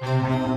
I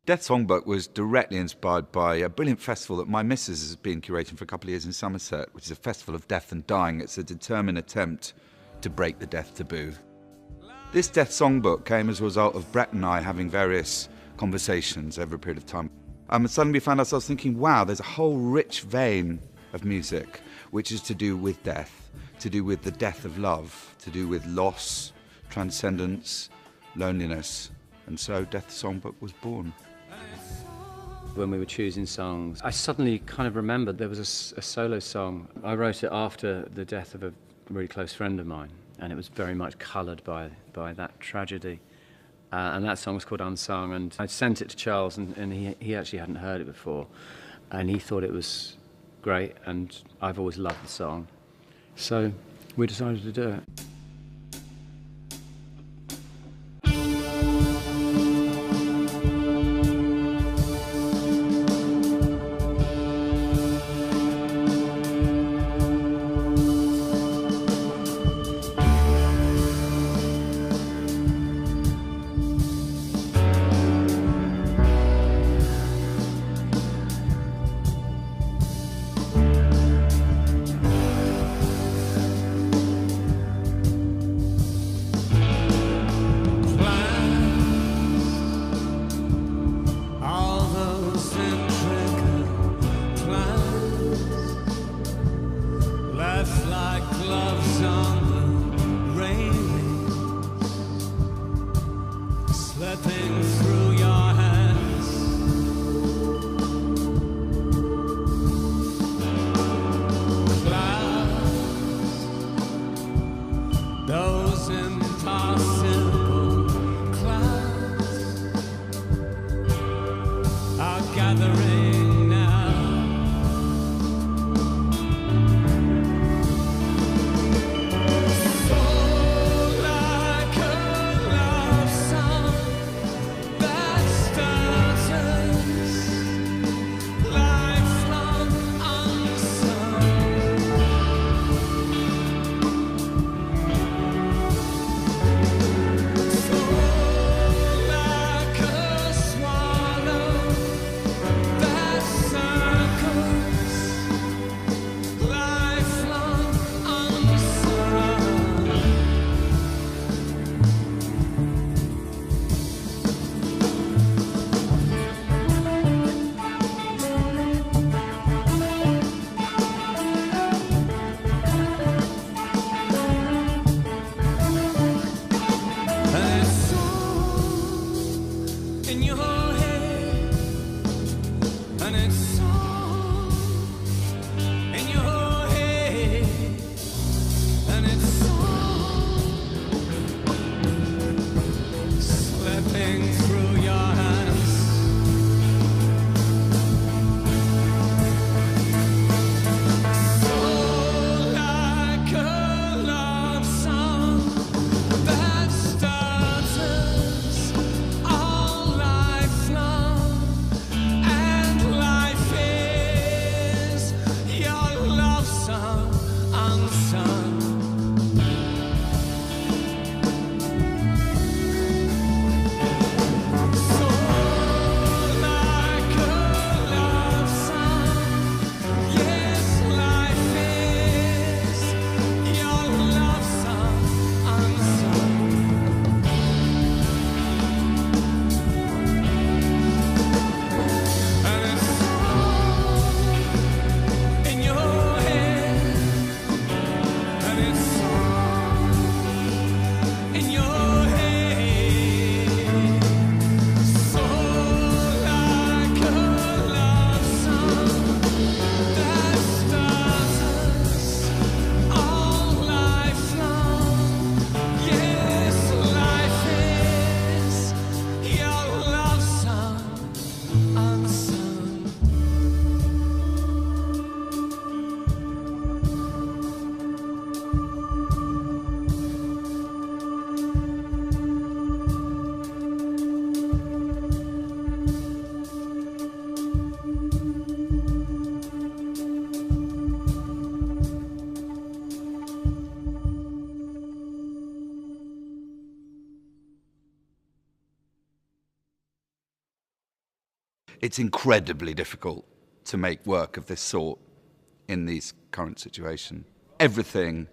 Death Songbook was directly inspired by a brilliant festival that my missus has been curating for a couple of years in Somerset, which is a festival of death and dying. It's a determined attempt to break the death taboo. This Death Songbook came as a result of Brett and I having various conversations over a period of time. And suddenly we found ourselves thinking, wow, there's a whole rich vein of music which is to do with death, to do with the death of love, to do with loss, transcendence, loneliness. And so Death Songbook was born. When we were choosing songs, I suddenly kind of remembered there was a solo song. I wrote it after the death of a really close friend of mine, and it was very much coloured by that tragedy. And that song was called Unsung, and I sent it to Charles, and he actually hadn't heard it before, and he thought it was great, and I've always loved the song. So we decided to do it. It's incredibly difficult to make work of this sort in these current situation. Everything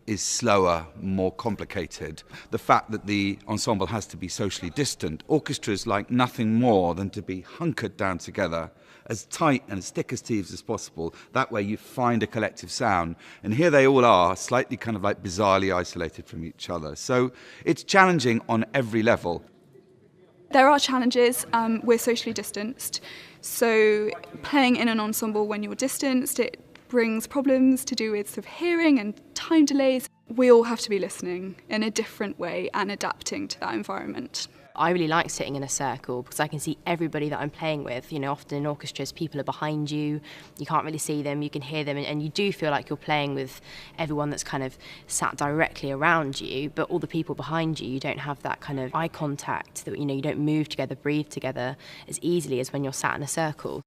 is slower, more complicated. The fact that the ensemble has to be socially distant, orchestras like nothing more than to be hunkered down together, as tight and as thick as thieves as possible. That way you find a collective sound. And here they all are, slightly kind of like bizarrely isolated from each other. So it's challenging on every level. There are challenges. We're socially distanced. So playing in an ensemble when you're distanced, it brings problems to do with sort of hearing and time delays. We all have to be listening in a different way and adapting to that environment. I really like sitting in a circle because I can see everybody that I'm playing with. You know, often in orchestras, people are behind you, you can't really see them, you can hear them, and you do feel like you're playing with everyone that's kind of sat directly around you, but all the people behind you, you don't have that kind of eye contact, that, you know, you don't move together, breathe together as easily as when you're sat in a circle.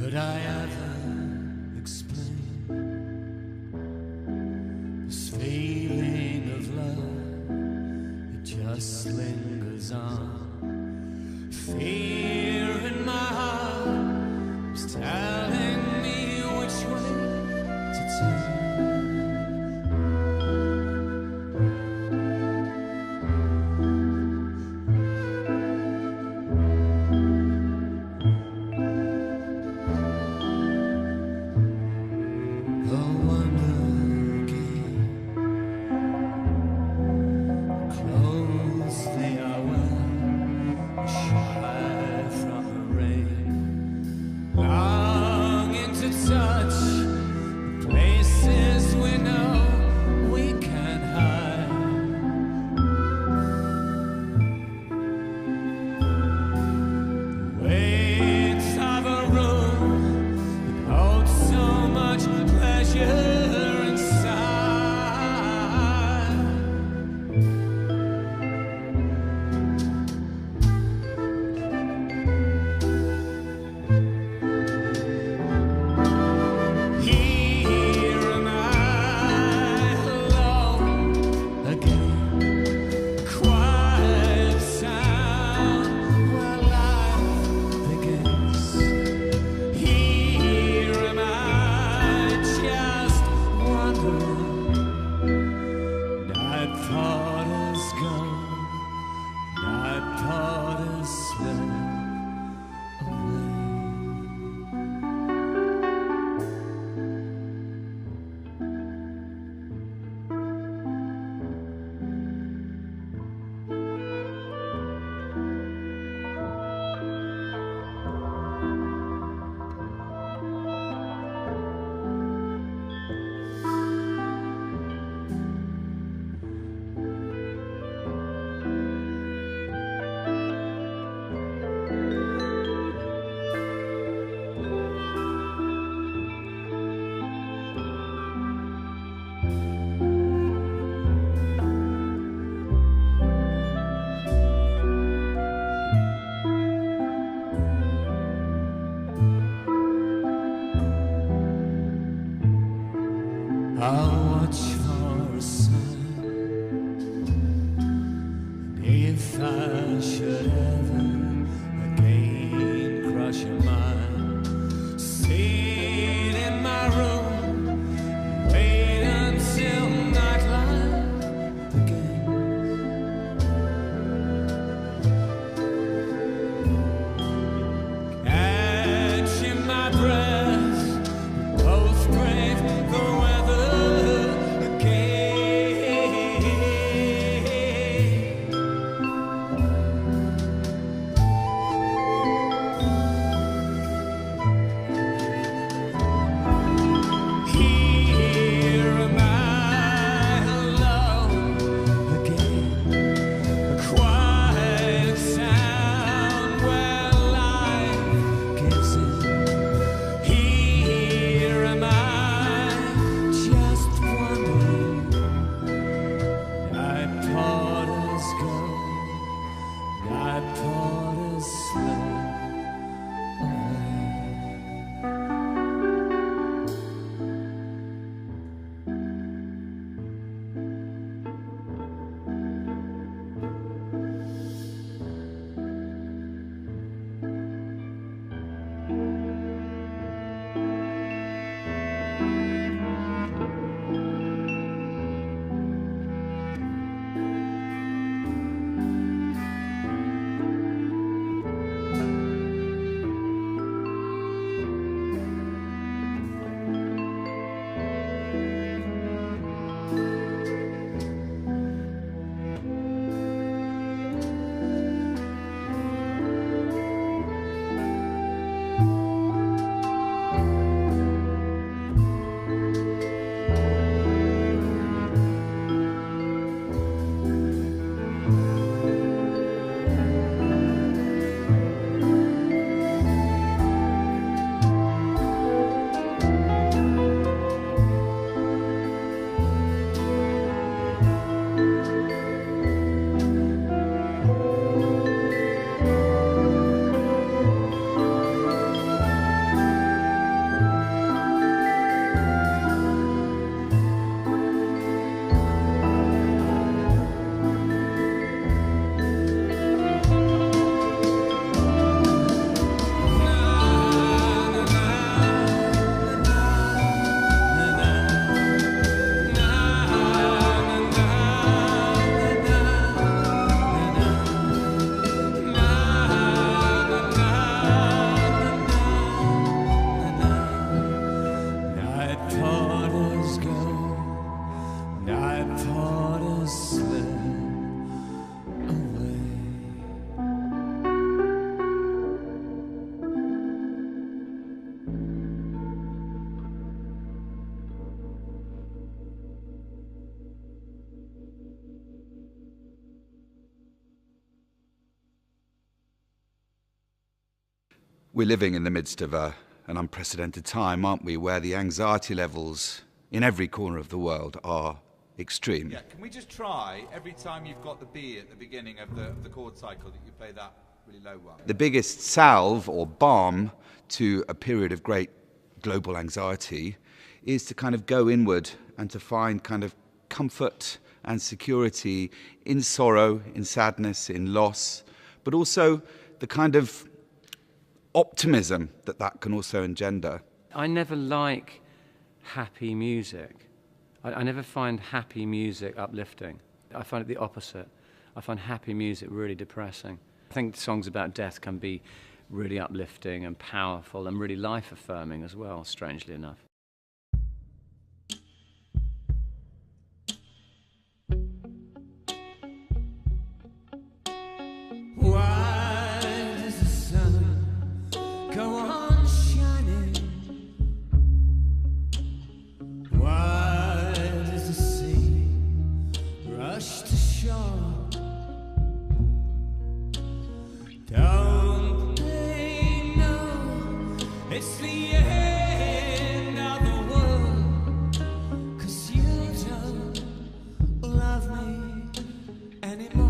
Could I ever explain this feeling of love? It just lingers on. Fear in my heart is telling me which way to turn. I'll watch for a sign, and if I should ever again crush your mind, sit in my room, wait until nightlight begins. Catching my breath, we both break the weather. We're living in the midst of an unprecedented time, aren't we, where the anxiety levels in every corner of the world are extreme. Yeah, can we just try, every time you've got the B at the beginning of the chord cycle, that you play that really low one? The biggest salve or balm to a period of great global anxiety is to kind of go inward and to find kind of comfort and security in sorrow, in sadness, in loss, but also the kind of optimism that can also engender. I never like happy music. I never find happy music uplifting. I find it the opposite. I find happy music really depressing. I think songs about death can be really uplifting and powerful and really life-affirming as well, strangely enough. Why does the sun go on shining? Why does the sea rush to shore? Don't they know it's the end of the world? 'Cause you don't love me anymore.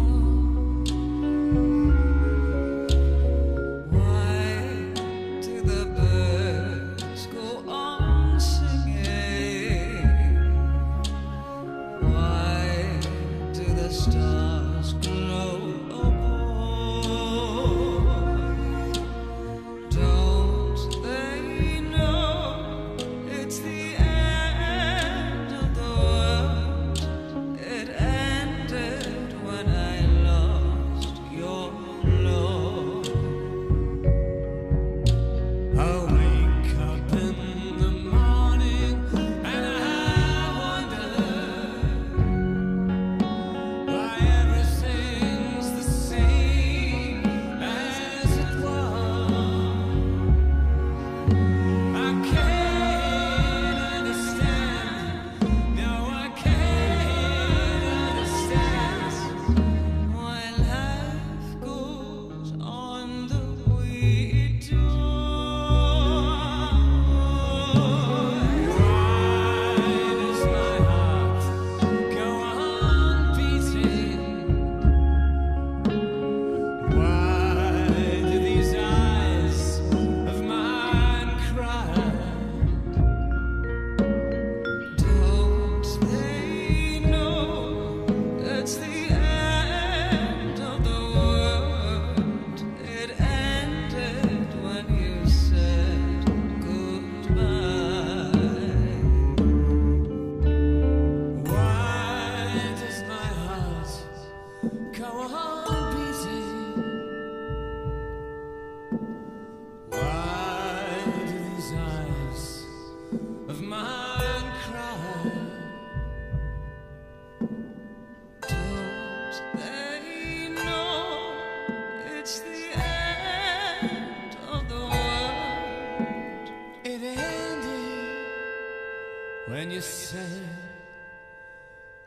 When you said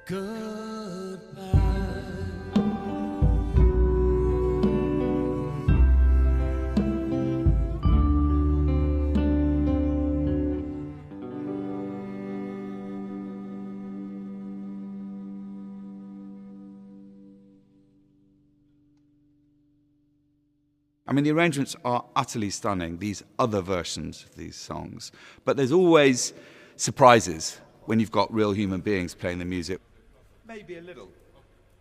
goodbye. I mean, the arrangements are utterly stunning, these other versions of these songs. But there's always surprises when you've got real human beings playing the music. Maybe a little.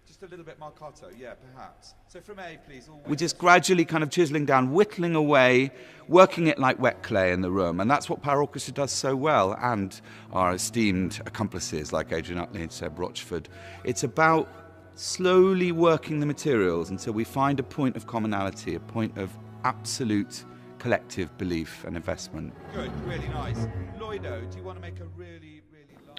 Just a little bit marcato, yeah, perhaps. So from A, please. We're just gradually kind of chiseling down, whittling away, working it like wet clay in the room. And that's what Paraorchestra does so well, and our esteemed accomplices like Adrian Utley and Seb Rochford. It's about slowly working the materials until we find a point of commonality, a point of absolute collective belief and investment. Good, really nice. Lloydo, do you want to make a really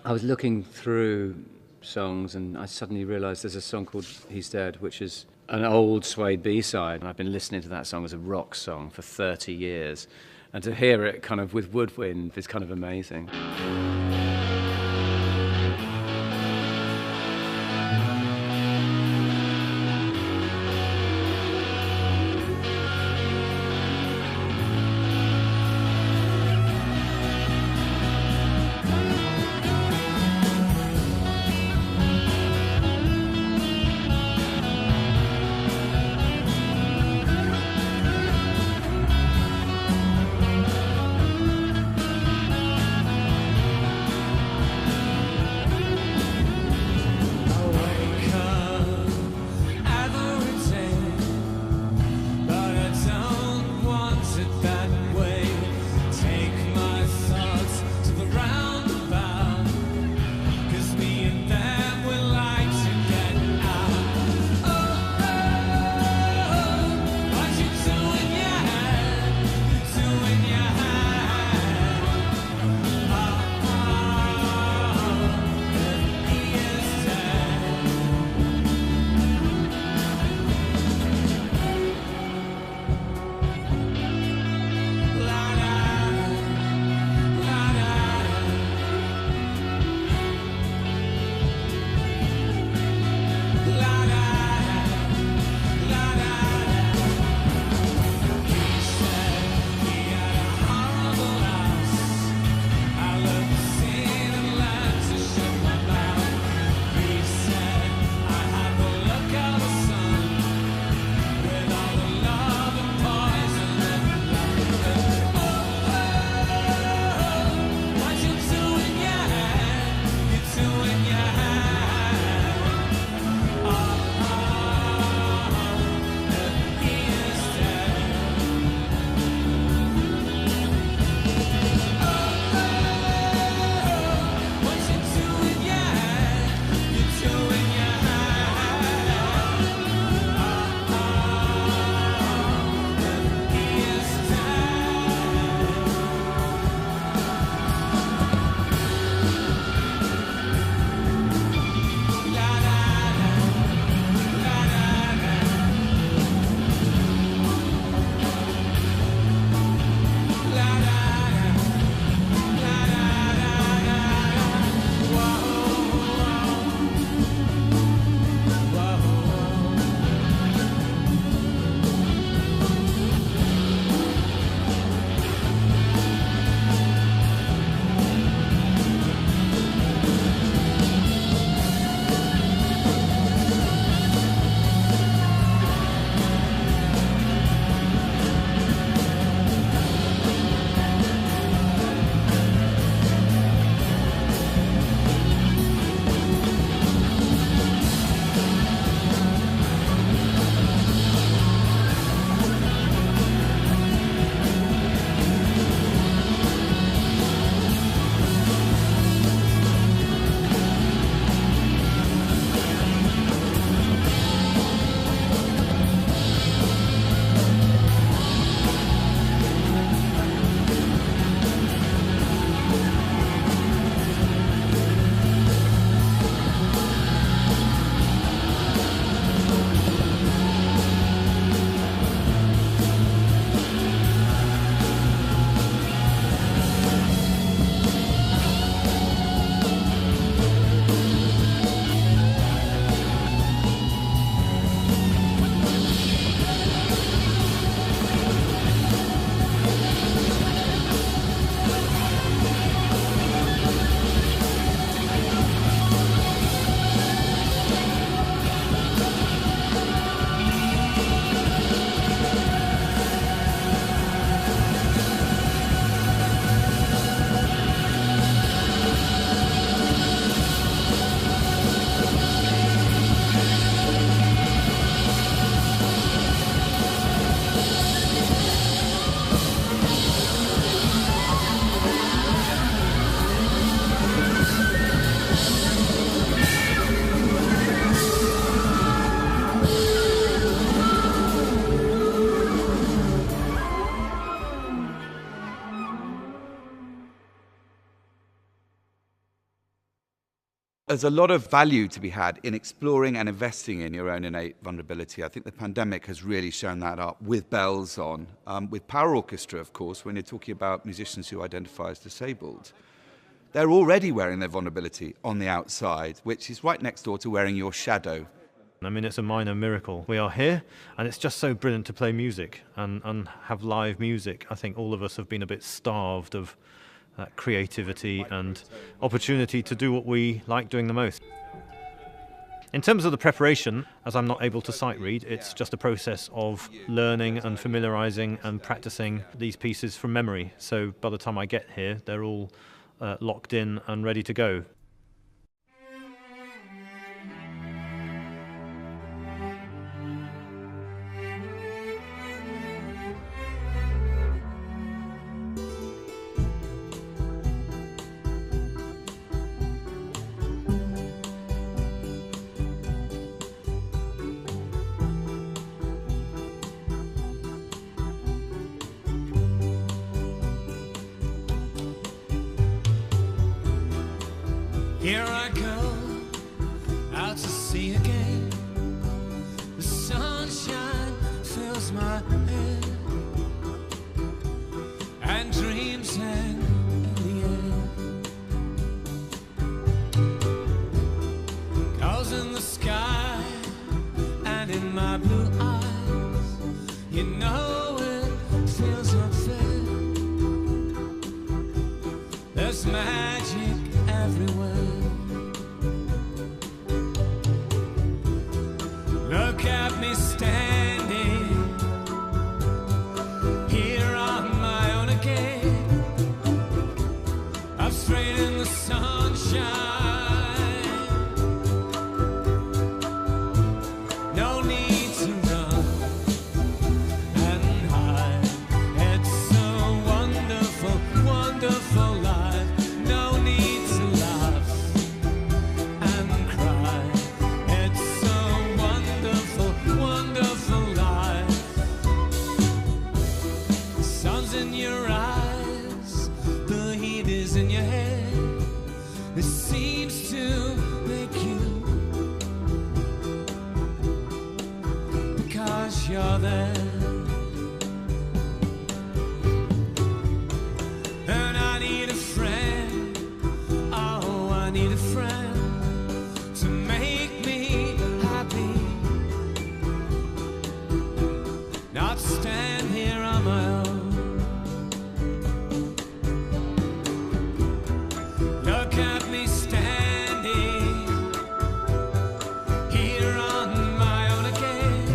I was looking through songs and I suddenly realised there's a song called He's Dead, which is an old Suede B-side. And I've been listening to that song as a rock song for 30 years. And to hear it kind of with woodwind is kind of amazing. There's a lot of value to be had in exploring and investing in your own innate vulnerability. I think the pandemic has really shown that up with bells on, with Paraorchestra, of course, when you're talking about musicians who identify as disabled. They're already wearing their vulnerability on the outside, which is right next door to wearing your shadow. I mean, it's a minor miracle. We are here, and it's just so brilliant to play music and have live music. I think all of us have been a bit starved of that creativity and opportunity to do what we like doing the most. In terms of the preparation, as I'm not able to sight read, it's just a process of learning and familiarising and practising these pieces from memory. So by the time I get here, they're all locked in and ready to go. Here I go, out to sea again. The sunshine fills my head, and dreams hang in the air. Clouds in the sky and in my blue eyes, you know it feels unfair. There's magic everywhere. Look at me standing here on my own again. I'm straight in the sunshine. No need to run and hide. It's a wonderful, wonderful life. No need to laugh and cry. It's a wonderful, wonderful life. The sun's in your eyes, the heat is in your head. It seems to make you, because you're there. And I need a friend, oh, I need a friend to make me happy. Not stand here on my own. Look at me standing here on my own again.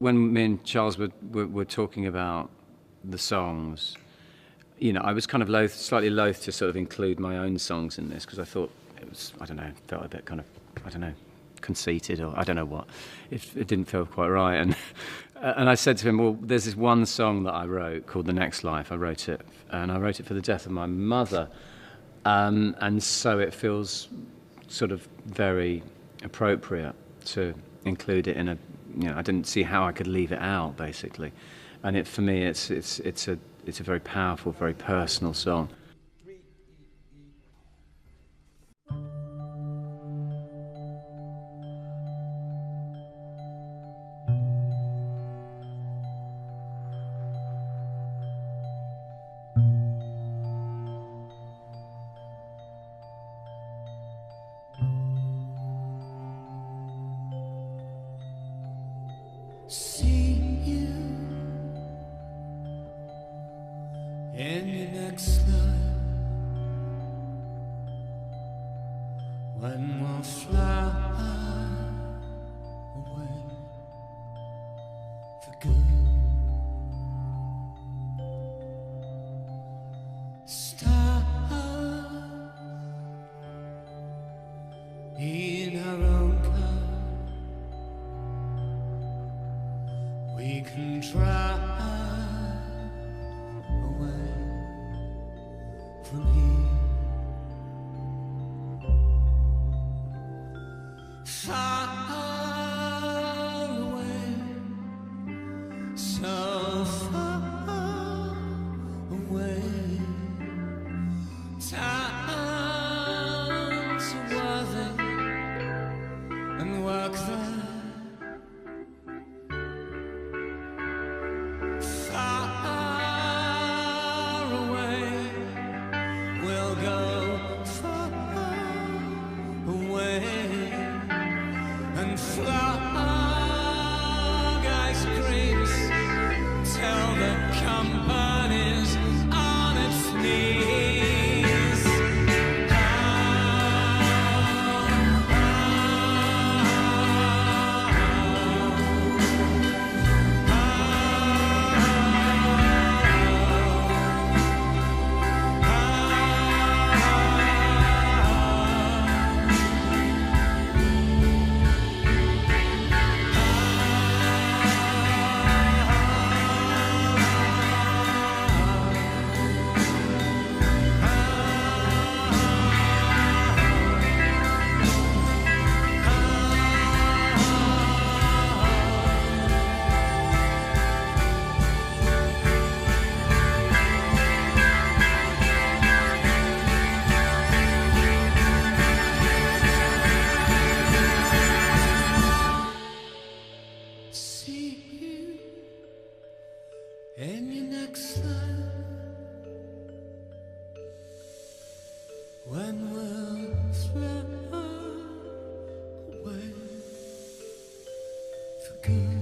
When me and Charles were talking about the songs, you know, I was kind of slightly loath to sort of include my own songs in this because I thought it was, I don't know, felt a bit kind of, I don't know, conceited or I don't know what. It didn't feel quite right. And I said to him, well, there's this one song that I wrote called The Next Life. I wrote it for the death of my mother. And so it feels sort of very appropriate to include it in a, you know, I didn't see how I could leave it out, basically. And for me, it's a very powerful, very personal song. See you in your next life when we'll fly away for good. Stars in our own car. We can drive away from here, far away, so far away. Time to worthy and work there. In your next life, when we'll fly away for good.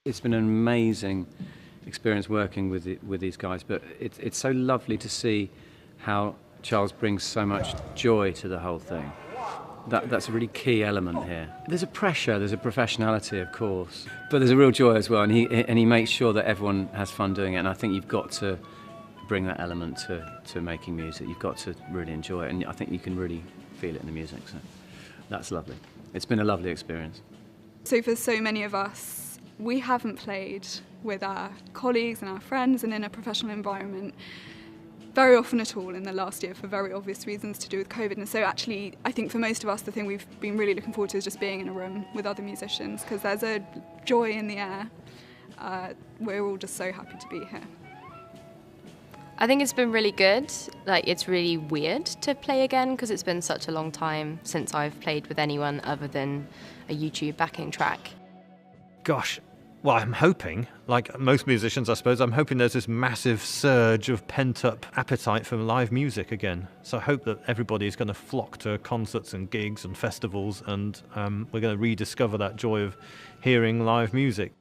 It's been an amazing experience working with these guys, but it's so lovely to see how Charles brings so much joy to the whole thing. That's a really key element here. There's a pressure, there's a professionality, of course, but there's a real joy as well, and he makes sure that everyone has fun doing it, and I think you've got to bring that element to making music. You've got to really enjoy it, and I think you can really feel it in the music, so that's lovely. It's been a lovely experience. So for so many of us, we haven't played with our colleagues and our friends and in a professional environment very often at all in the last year for very obvious reasons to do with COVID. And so actually, I think for most of us, the thing we've been really looking forward to is just being in a room with other musicians, because there's a joy in the air. We're all just so happy to be here. I think it's been really good. Like, it's really weird to play again because it's been such a long time since I've played with anyone other than a YouTube backing track. Gosh, Well, I'm hoping, like most musicians, I suppose, I'm hoping there's this massive surge of pent-up appetite for live music again. So I hope that everybody's going to flock to concerts and gigs and festivals, and we're going to rediscover that joy of hearing live music.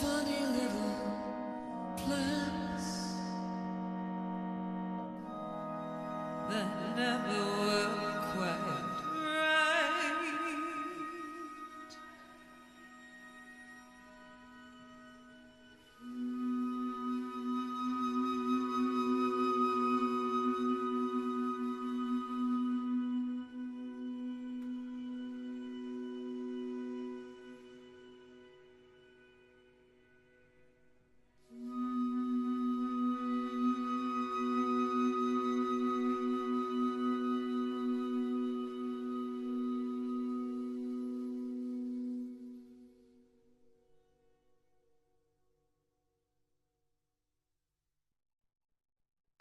funny little plans that never were quite right.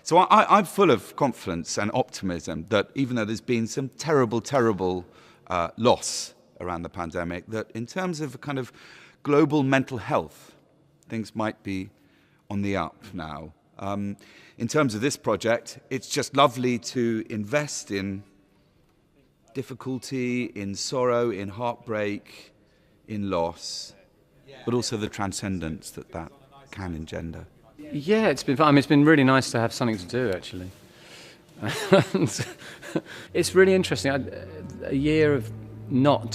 So I'm full of confidence and optimism that even though there's been some terrible loss around the pandemic, that in terms of kind of global mental health, things might be on the up now. In terms of this project, it's just lovely to invest in difficulty, in sorrow, in heartbreak, in loss, but also the transcendence that can engender. Yeah, it's been fun. I mean, it's been really nice to have something to do, actually. It's really interesting. A year of not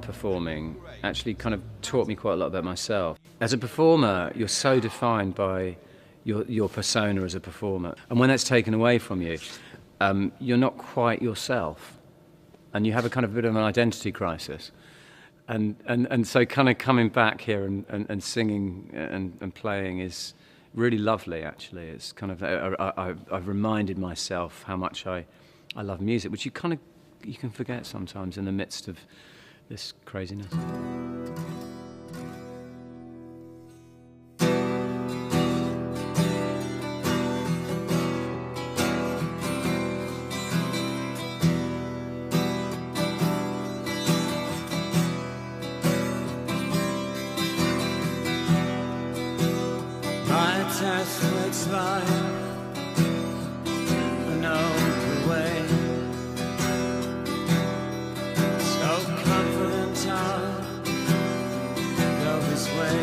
performing, actually kind of taught me quite a lot about myself. As a performer, you're so defined by your persona as a performer. And when that's taken away from you, you're not quite yourself. And you have a kind of bit of an identity crisis. And so kind of coming back here and singing and playing is really lovely, actually. It's kind of, I've reminded myself how much I love music, which you can forget sometimes in the midst of this craziness. Test looks like an open way, so confident I'll go his way.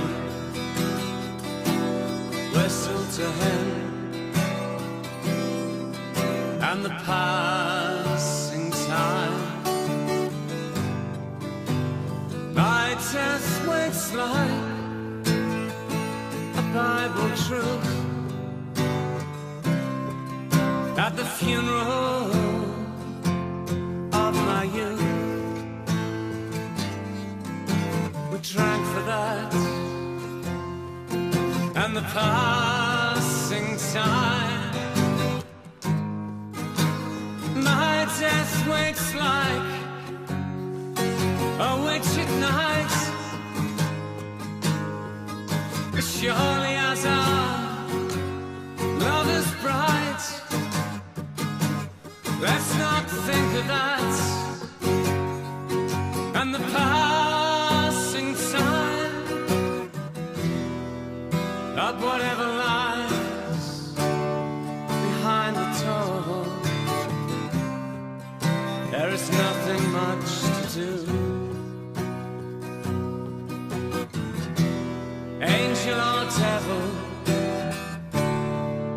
Whistle to him and the passing time. My test waits like Bible truth at the funeral of my youth. We drank for that and the passing time. My death waits like a witch at night. Surely as our love is bright, let's not think of that and the passing time of whatever lies behind the door. There is nothing much to do. Angel or devil,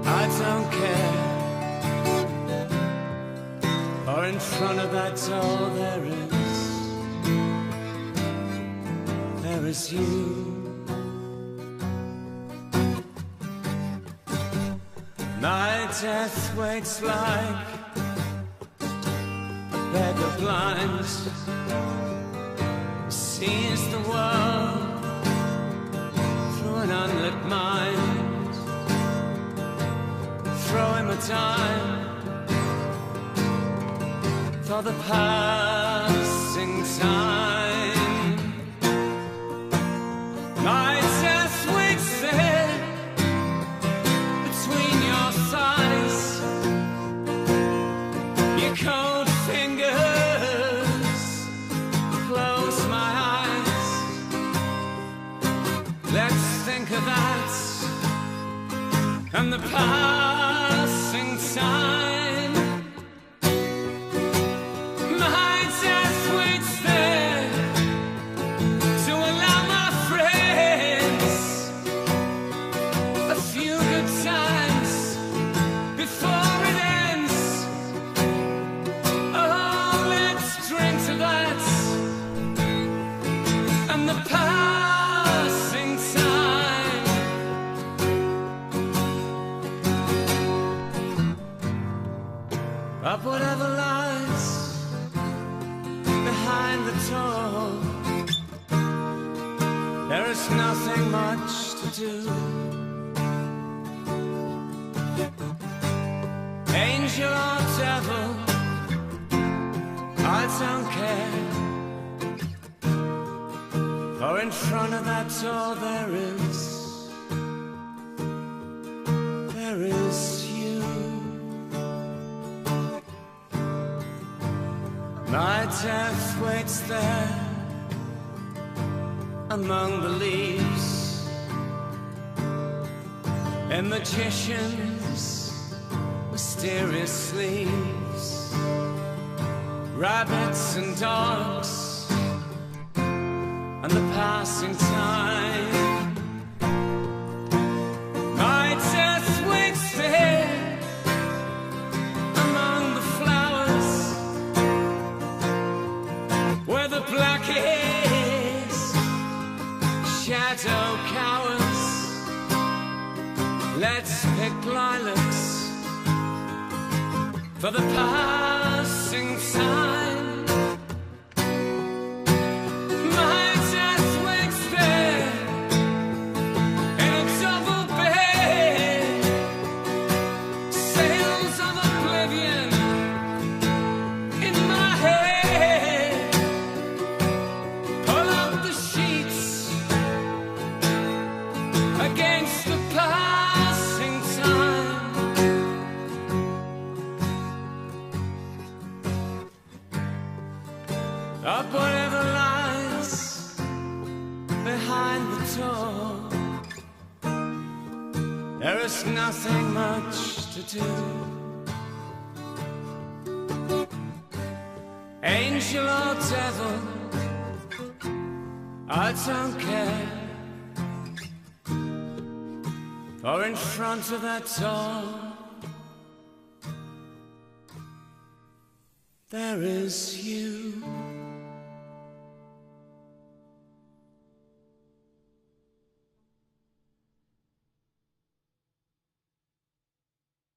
I don't care. Or in front of that door there is you. My death waits like a beggar blind, sees the world an unlit mind. Throw him a dime for the passing time. My death waits there between your thighs. Your cold fingers close my eyes. Let's think of that and the passing time. My death waits there to allow my friend behind the door. There is nothing much to do. Angel or devil, I don't care. For in front of that door there is you. My death waits there among the leaves, and magicians' mysterious sleeves, rabbits and dogs, and the passing time. My death waits there among the flowers, where the black is shadow cowers. Let's pick lilacs for the passing time. My death waits there in a double bed, sails of oblivion in my head. Pull up the sheets against the passing time. Up whatever lies behind the door, there is nothing much to do. Angel or devil, I don't care. For in front of that door, there is you.